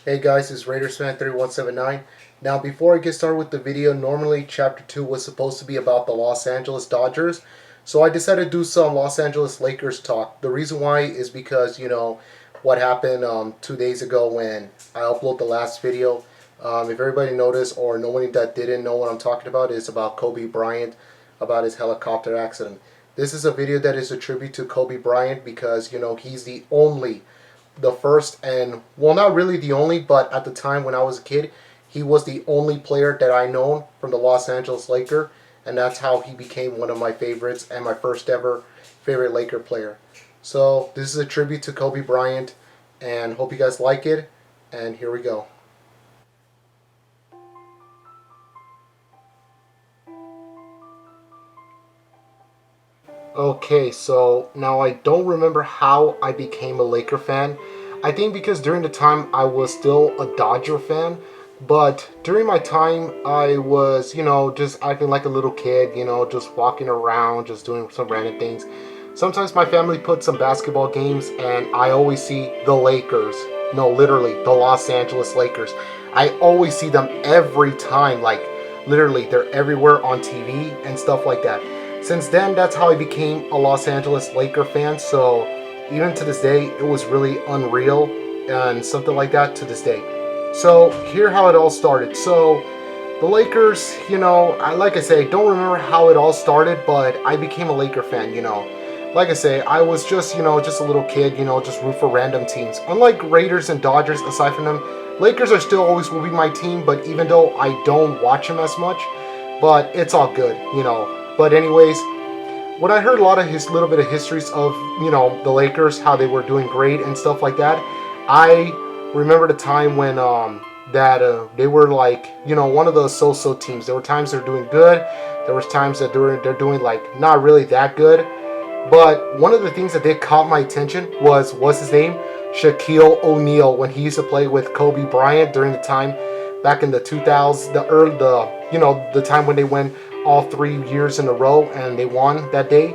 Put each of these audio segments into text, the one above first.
Hey guys, it's Raiders fan 3179. Now before I get started with the video, normally chapter 2 was supposed to be about the Los Angeles Dodgers. So I decided to do some Los Angeles Lakers talk. The reason why is because, what happened 2 days ago when I uploaded the last video. If everybody noticed or nobody that didn't know what I'm talking about is about Kobe Bryant, about his helicopter accident. This is a video that is a tribute to Kobe Bryant because, he's the first and, well, not really the only, but at the time when I was a kid, he was the only player that I known from the Los Angeles Laker, and that's how he became one of my favorites and my first ever favorite Laker player. So this is a tribute to Kobe Bryant, and hope you guys like it, and here we go. Okay, so now I don't remember how I became a Laker fan. I think because during the time I was still a Dodger fan, but during my time I was, just acting like a little kid, just walking around, just doing some random things. Sometimes my family put some basketball games and I always see the Lakers. No, literally, the Los Angeles Lakers. I always see them every time, like literally they're everywhere on TV and stuff like that. Since then, that's how I became a Los Angeles Laker fan. So even to this day, it was really unreal and something like that to this day. So here how it all started. So the Lakers, like I say, don't remember how it all started, but I became a Laker fan. Like I say, I was just, just a little kid, just root for random teams. Unlike Raiders and Dodgers, aside from them, Lakers are still always will be my team. But even though I don't watch them as much, but it's all good. But anyways, when I heard a lot of little bit of histories of, the Lakers, how they were doing great and stuff like that, I remember the time when they were like, one of those so-so teams. There were times they're doing good. There was times that they're doing like not really that good. But one of the things that did caught my attention was what's his name? Shaquille O'Neal, when he used to play with Kobe Bryant during the time back in the 2000s, the time when they went all 3 years in a row and they won that day.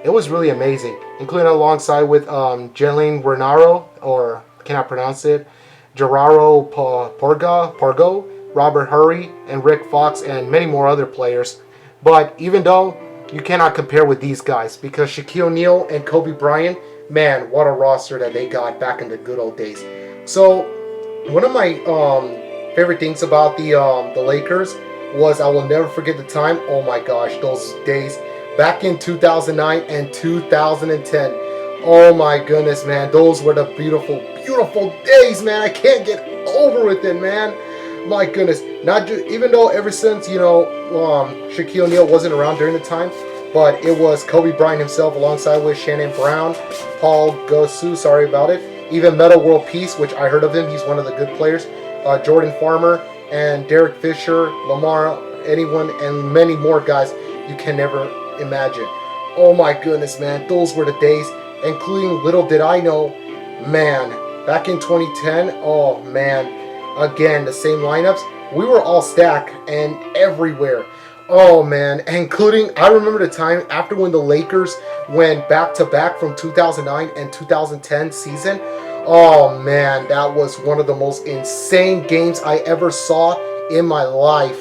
It was really amazing, including alongside with Jalen Renaro, or cannot pronounce it, Gerardo Pargo, Robert Hurry, and Rick Fox, and many more other players. But even though you cannot compare with these guys, because Shaquille O'Neal and Kobe Bryant, man, what a roster that they got back in the good old days. So one of my favorite things about the Lakers was, I will never forget the time. Oh my gosh, those days back in 2009 and 2010. Oh my goodness, man, those were the beautiful, beautiful days, man. I can't get over with it, man. My goodness, not just, even though ever since Shaquille O'Neal wasn't around during the time, but it was Kobe Bryant himself alongside with Shannon Brown, Paul Gosu, sorry about it, even Metta World Peace, which I heard of him. He's one of the good players. Jordan Farmer and Derek Fisher, Lamar, anyone, and many more guys you can never imagine. Oh my goodness, man, those were the days, including little did I know, man, back in 2010, oh man, again, the same lineups, we were all stacked and everywhere. Oh man, including, I remember the time after when the Lakers went back-to-back from 2009 and 2010 season. Oh man, that was one of the most insane games I ever saw in my life.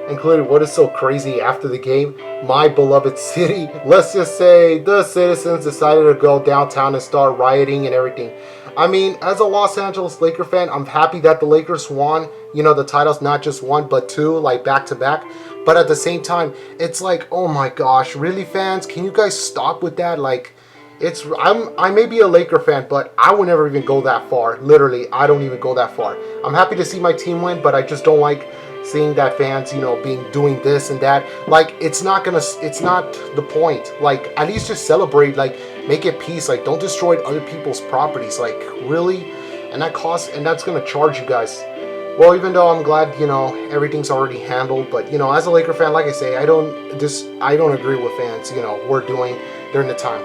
Including what is so crazy after the game, my beloved city, let's just say the citizens decided to go downtown and start rioting and everything. I mean, as a Los Angeles Laker fan, I'm happy that the Lakers won, the titles, not just one, but two, like back to back. But at the same time, it's like, oh my gosh, really, fans? Can you guys stop with that? Like, I may be a Laker fan, but I would never even go that far. Literally, I don't even go that far. I'm happy to see my team win, but I just don't like seeing that fans, doing this and that. Like, it's not the point. Like, at least just celebrate, like, make it peace. Like, don't destroy other people's properties. Like, really? And that's gonna charge you guys. Well, even though I'm glad, everything's already handled, but, as a Laker fan, like I say, I don't agree with fans, were doing during the time.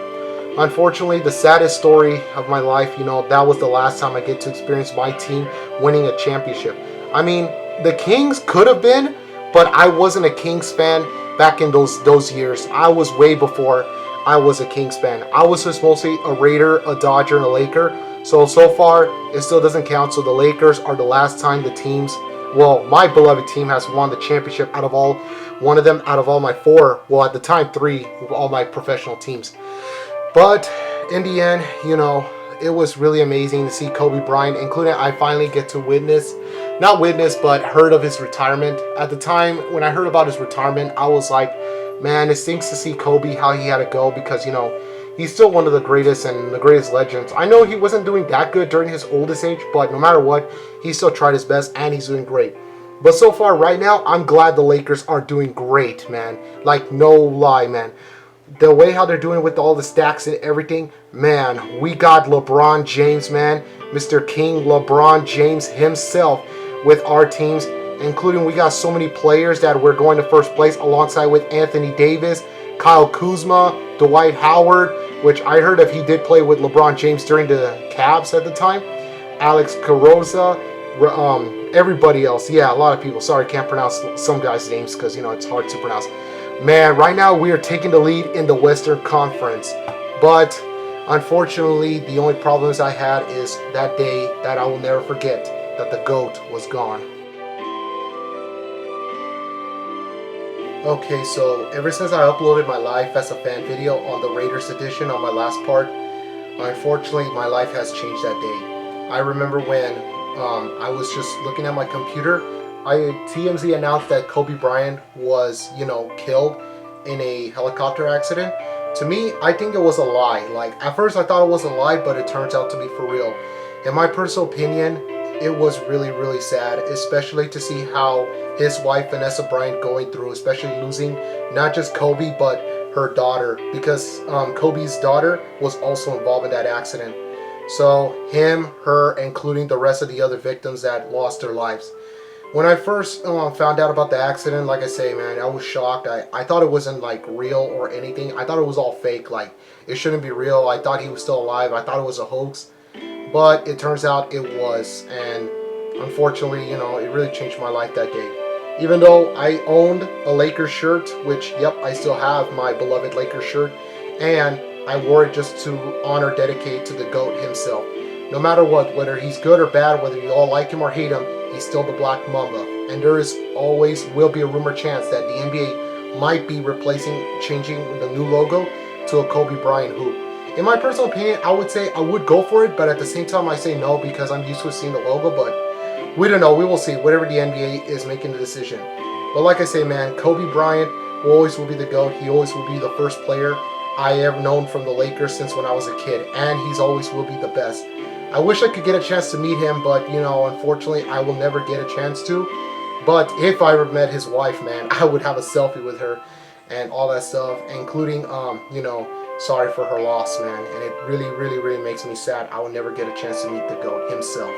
Unfortunately, the saddest story of my life, that was the last time I get to experience my team winning a championship. I mean, the Kings could have been, but I wasn't a Kings fan back in those years. I was way before I was a Kings fan. I was just mostly a Raider, a Dodger, and a Laker. So far, it still doesn't count. So the Lakers are the last time the teams, well, my beloved team has won the championship out of all, one of them out of all my four, well, at the time, three of all my professional teams. But in the end, it was really amazing to see Kobe Bryant, including I finally get to witness, not witness, but heard of his retirement. At the time, when I heard about his retirement, I was like, man, it stinks to see Kobe, how he had to go, because, he's still one of the greatest and the greatest legends. I know he wasn't doing that good during his oldest age, but no matter what, he still tried his best and he's doing great. But so far, right now, I'm glad the Lakers are doing great, man. Like, no lie, man. The way how they're doing with all the stacks and everything, man, we got LeBron James, man. Mr. King LeBron James himself with our teams, including we got so many players that we're going to first place alongside with Anthony Davis, Kyle Kuzma, Dwight Howard, which I heard if he did play with LeBron James during the Cavs at the time, Alex Carosa, everybody else. Yeah, a lot of people. Sorry, can't pronounce some guys' names because, it's hard to pronounce. Man, right now we are taking the lead in the Western Conference. But unfortunately, the only problems I had is that day that I will never forget, that the GOAT was gone. Okay, so ever since I uploaded my life as a fan video on the Raiders edition on my last part, unfortunately my life has changed that day. I remember when I was just looking at my computer, TMZ announced that Kobe Bryant was, killed in a helicopter accident. To me, I think it was a lie. Like, at first I thought it was a lie, but it turns out to be for real. In my personal opinion, it was really, really sad, especially to see how his wife, Vanessa Bryant, going through, especially losing not just Kobe, but her daughter, because Kobe's daughter was also involved in that accident. So him, her, including the rest of the other victims that lost their lives. When I first found out about the accident, like I say, man, I was shocked. I thought it wasn't like real or anything. I thought it was all fake. Like, it shouldn't be real. I thought he was still alive. I thought it was a hoax. But it turns out it was. And unfortunately, it really changed my life that day. Even though I owned a Lakers shirt, which, yep, I still have my beloved Lakers shirt. And I wore it just to honor, dedicate to the GOAT himself. No matter what, whether he's good or bad, whether you all like him or hate him, he's still the Black Mamba. And there is always will be a rumor chance that the NBA might be changing the new logo to a Kobe Bryant hoop. In my personal opinion, I would say I would go for it, but at the same time I say no because I'm used to seeing the logo, but we don't know. We will see. Whatever the NBA is making the decision. But like I say, man, Kobe Bryant always will be the GOAT. He always will be the first player I have known from the Lakers since when I was a kid, and he's always will be the best. I wish I could get a chance to meet him, but, unfortunately, I will never get a chance to. But if I ever met his wife, man, I would have a selfie with her and all that stuff, including, sorry for her loss, man. And it really, really, really makes me sad. I will never get a chance to meet the GOAT himself.